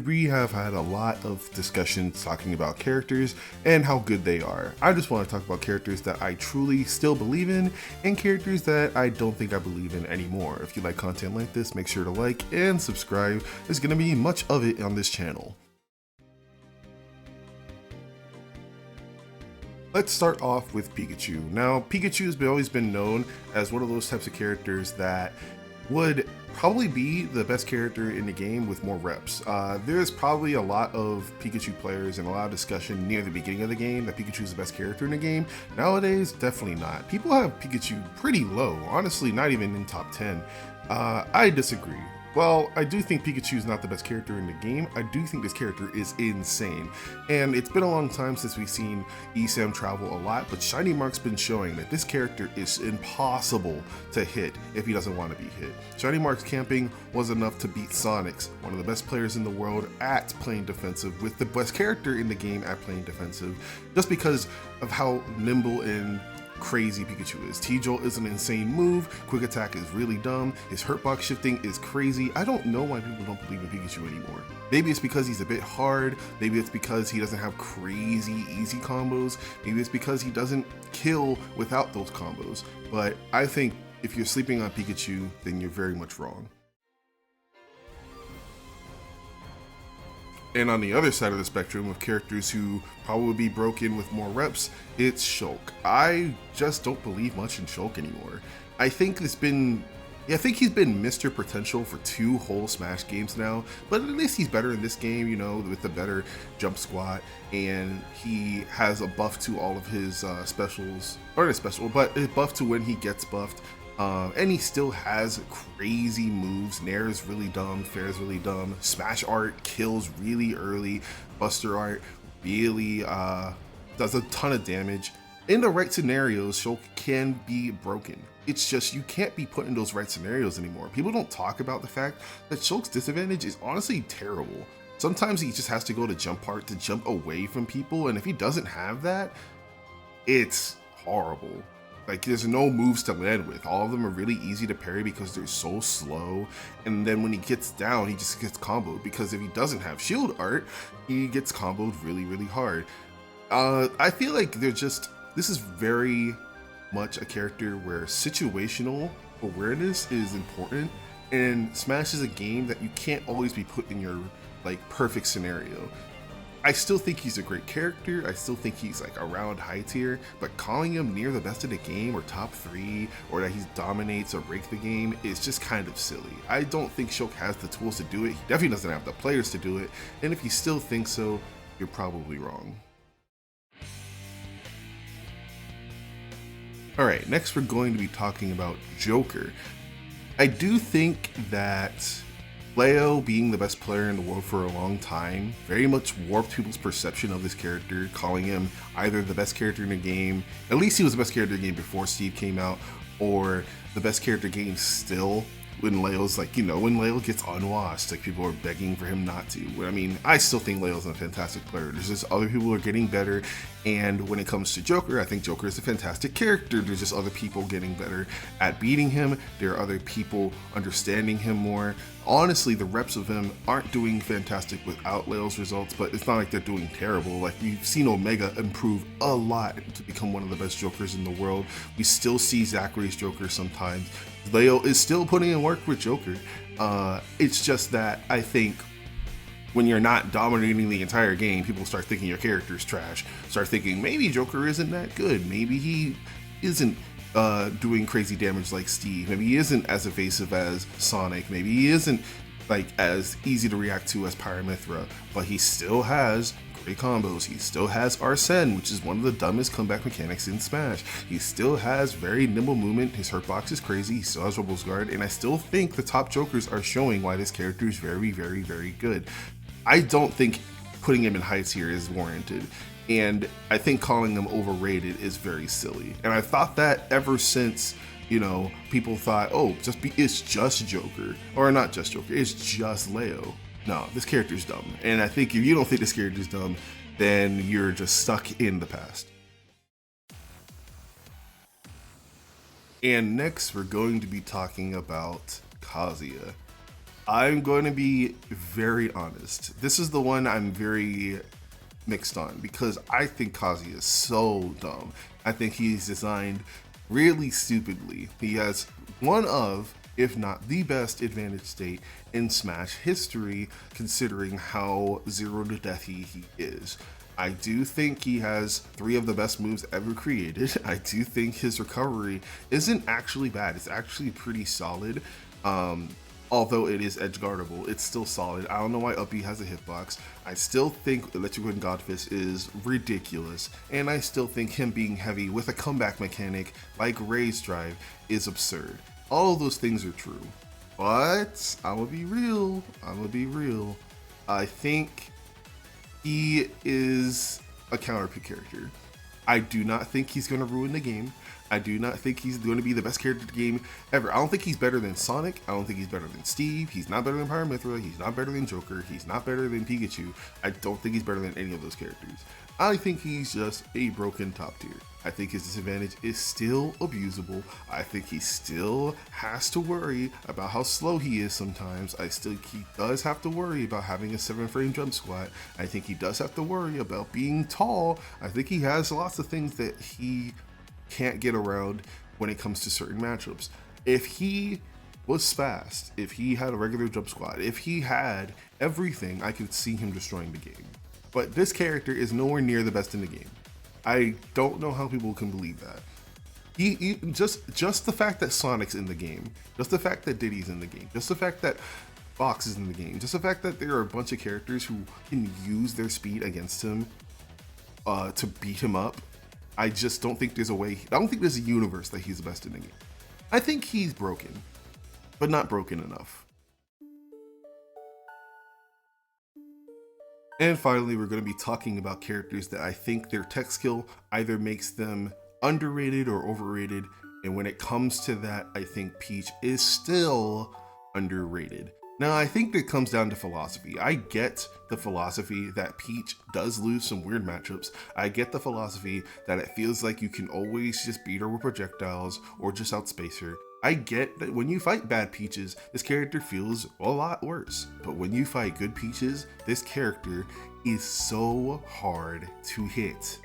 We have had a lot of discussions talking about characters and how good they are. I just want to talk about characters that I truly still believe in and characters that I don't think I believe in anymore. If you like content like this, make sure to like and subscribe. There's going to be much of it on this channel. Let's start off with Pikachu. Now, Pikachu has always been known as one of those types of characters that would probably be the best character in the game with more reps. There's probably a lot of Pikachu players and a lot of discussion near the beginning of the game that Pikachu is the best character in the game. Nowadays, definitely not. People have Pikachu pretty low, honestly not even in top 10. I disagree. Well, I do think Pikachu is not the best character in the game. I do think this character is insane. And it's been a long time since we've seen ESAM travel a lot, but Shiny Mark's been showing that this character is impossible to hit if he doesn't want to be hit. Shiny Mark's camping was enough to beat Sonic's, one of the best players in the world at playing defensive, with the best character in the game at playing defensive, just because of how nimble and crazy Pikachu is. T-Jolt is an insane move, Quick Attack is really dumb, his hurtbox shifting is crazy. I don't know why people don't believe in Pikachu anymore. Maybe it's because he's a bit hard, maybe it's because he doesn't have crazy easy combos, maybe it's because he doesn't kill without those combos, but I think if you're sleeping on Pikachu, then you're very much wrong. And on the other side of the spectrum of characters who probably be broken with more reps, it's Shulk. I just don't believe much in Shulk anymore. I think he's been Mr. Potential for 2 whole Smash games now, but at least he's better in this game, you know, with the better jump squat, and he has a buff to all of his specials, or not special, but a buff to when he gets buffed. And he still has crazy moves. Nair is really dumb, Fair is really dumb, Smash Art kills really early, Buster Art really does a ton of damage. In the right scenarios, Shulk can be broken. It's just you can't be put in those right scenarios anymore. People don't talk about the fact that Shulk's disadvantage is honestly terrible. Sometimes he just has to go to jump art to jump away from people, and if he doesn't have that, it's horrible. Like, there's no moves to land with. All of them are really easy to parry because they're so slow. And then when he gets down, he just gets comboed, because if he doesn't have shield art, he gets comboed really, really hard. I feel like this is very much a character where situational awareness is important. And Smash is a game that you can't always be put in your perfect scenario. I still think he's a great character, I still think he's around high tier, but calling him near the best of the game or top 3, or that he dominates or breaks the game is just kind of silly. I don't think Shulk has the tools to do it, he definitely doesn't have the players to do it, and if you still think so, you're probably wrong. Alright, next we're going to be talking about Joker. I do think that Leo, being the best player in the world for a long time, very much warped people's perception of this character, calling him either the best character in the game, at least he was the best character in the game before Steve came out, or the best character game still, when Leo's when Leo gets unwashed, people are begging for him not to. I mean, I still think Leo's a fantastic player. There's just other people who are getting better, and when it comes to Joker, I think Joker is a fantastic character. There's just other people getting better at beating him. There are other people understanding him more. Honestly, the reps of him aren't doing fantastic without Leo's results, but it's not like they're doing terrible. We've seen Omega improve a lot to become one of the best Jokers in the world. We still see Zachary's Joker sometimes. Leo is still putting in work with Joker. It's just that I think when you're not dominating the entire game, people start thinking your character's trash. Start thinking maybe Joker isn't that good. Maybe he isn't doing crazy damage like Steve. Maybe he isn't as evasive as Sonic. Maybe he isn't as easy to react to as Pyramithra. But he still has great combos. He still has Arsene, which is one of the dumbest comeback mechanics in Smash. He still has very nimble movement. His hurtbox is crazy. He still has Robo's Guard, and I still think the top Jokers are showing why this character is very, very, very good. I don't think putting him in high tier is warranted, and I think calling him overrated is very silly. And I thought that ever since, people thought, oh, it's just Joker, or not just Joker, it's just Leo. No, this character's dumb. And I think if you don't think this character's dumb, then you're just stuck in the past. And next, we're going to be talking about Kazuya. I'm going to be very honest. This is the one I'm very mixed on because I think Kazi is so dumb. I think he's designed really stupidly. He has one of, if not the best advantage state in Smash history, considering how zero to deathy he is. I do think he has 3 of the best moves ever created. I do think his recovery isn't actually bad. It's actually pretty solid. Although it is edge guardable, it's still solid. I don't know why Uppy has a hitbox. I still think Electric Wind Godfist is ridiculous. And I still think him being heavy with a comeback mechanic like Ray's Drive is absurd. All of those things are true. But I'm gonna be real. I think he is a counter pick character. I do not think he's going to ruin the game. I do not think he's going to be the best character in the game ever. I don't think he's better than Sonic. I don't think he's better than Steve. He's not better than Pyramithra. He's not better than Joker. He's not better than Pikachu. I don't think he's better than any of those characters. I think he's just a broken top tier. I think his disadvantage is still abusable. I think he still has to worry about how slow he is sometimes. He does have to worry about having a 7-frame jump squat. I think he does have to worry about being tall. I think he has lots of things that he can't get around when it comes to certain matchups. If he was fast, if he had a regular jump squat, if he had everything, I could see him destroying the game. But this character is nowhere near the best in the game. I don't know how people can believe that. Just the fact that Sonic's in the game, just the fact that Diddy's in the game, just the fact that Fox is in the game, just the fact that there are a bunch of characters who can use their speed against him to beat him up. I just don't think there's a way. I don't think there's a universe that he's the best in the game. I think he's broken, but not broken enough. And finally, we're going to be talking about characters that I think their tech skill either makes them underrated or overrated. And when it comes to that, I think Peach is still underrated. Now, I think it comes down to philosophy. I get the philosophy that Peach does lose some weird matchups. I get the philosophy that it feels like you can always just beat her with projectiles or just outspace her. I get that when you fight bad Peaches, this character feels a lot worse. But when you fight good Peaches, this character is so hard to hit.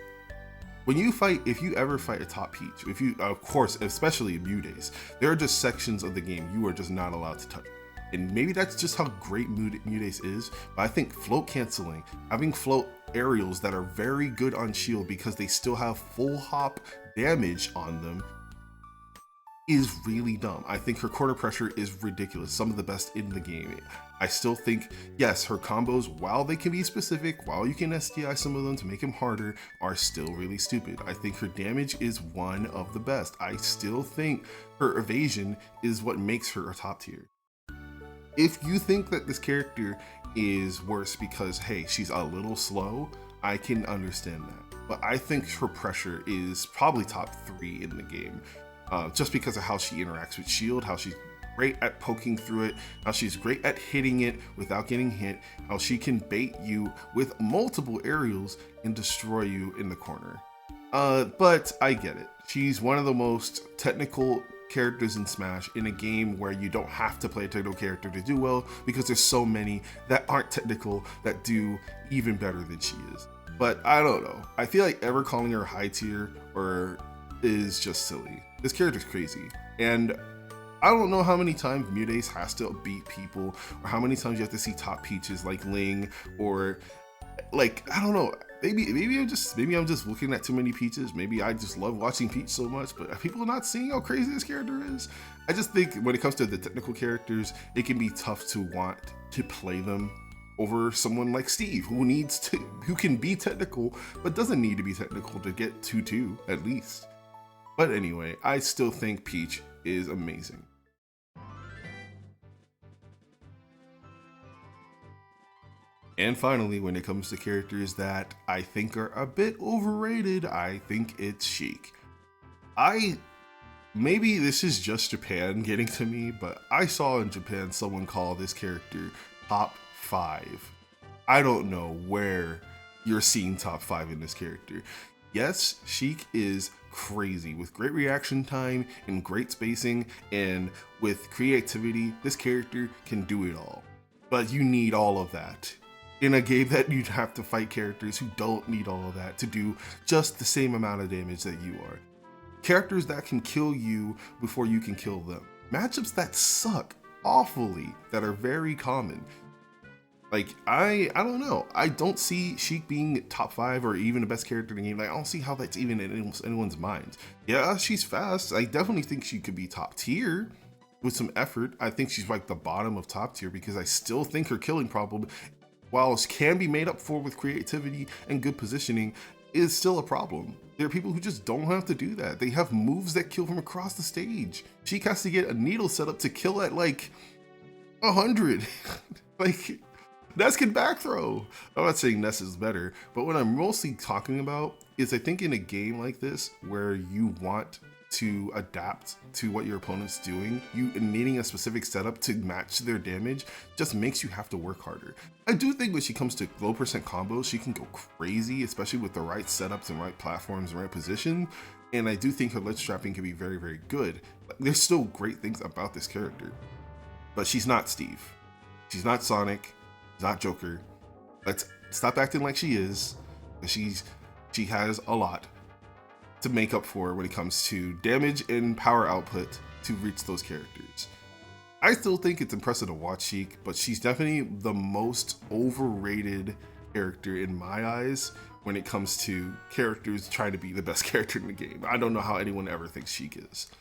When you fight, if you ever fight a top Peach, if you, of course, especially in Mudays, there are just sections of the game you are just not allowed to touch. And maybe that's just how great Mudays is, but I think float canceling, having float aerials that are very good on shield because they still have full hop damage on them is really dumb. I think her quarter pressure is ridiculous, some of the best in the game. I still think, yes, her combos, while they can be specific, while you can SDI some of them to make them harder, are still really stupid. I think her damage is one of the best. I still think her evasion is what makes her a top tier. If you think that this character is worse because, hey, she's a little slow, I can understand that. But I think her pressure is probably top 3 in the game. Just because of how she interacts with shield, how she's great at poking through it, how she's great at hitting it without getting hit, how she can bait you with multiple aerials and destroy you in the corner. But I get it. She's one of the most technical characters in Smash in a game where you don't have to play a technical character to do well because there's so many that aren't technical that do even better than she is. But I don't know. I feel like ever calling her high tier or is just silly. This character's crazy. And I don't know how many times Mudays has to beat people or how many times you have to see top Peaches like Ling or like, I don't know. Maybe I'm just looking at too many Peaches. Maybe I just love watching Peach so much, but are people not seeing how crazy this character is? I just think when it comes to the technical characters, it can be tough to want to play them over someone like Steve, who can be technical, but doesn't need to be technical to get 2-2 at least. But anyway, I still think Peach is amazing. And finally, when it comes to characters that I think are a bit overrated, I think it's Sheik. Maybe this is just Japan getting to me, but I saw in Japan someone call this character top 5. I don't know where you're seeing top 5 in this character. Yes, Sheik is crazy. With great reaction time and great spacing and with creativity, this character can do it all. But you need all of that. In a game that you'd have to fight characters who don't need all of that to do just the same amount of damage that you are. Characters that can kill you before you can kill them. Matchups that suck awfully, that are very common. Like, I don't know. I don't see Sheik being top 5 or even the best character in the game. Like, I don't see how that's even in anyone's mind. Yeah, she's fast. I definitely think she could be top tier with some effort. I think she's like the bottom of top tier because I still think her killing problem, while it can be made up for with creativity and good positioning, is still a problem. There are people who just don't have to do that. They have moves that kill from across the stage. Sheik has to get a needle set up to kill at like 100. Like, Ness can back throw. I'm not saying Ness is better, but what I'm mostly talking about is I think in a game like this where you want to adapt to what your opponent's doing, you needing a specific setup to match their damage just makes you have to work harder. I do think when she comes to low percent combos, she can go crazy, especially with the right setups and right platforms and right position. And I do think her ledge trapping can be very, very good. There's still great things about this character, but she's not Steve. She's not Sonic. She's not Joker. Let's stop acting like she is. She has a lot to make up for when it comes to damage and power output to reach those characters. I still think it's impressive to watch Sheik, but she's definitely the most overrated character in my eyes when it comes to characters trying to be the best character in the game. I don't know how anyone ever thinks Sheik is.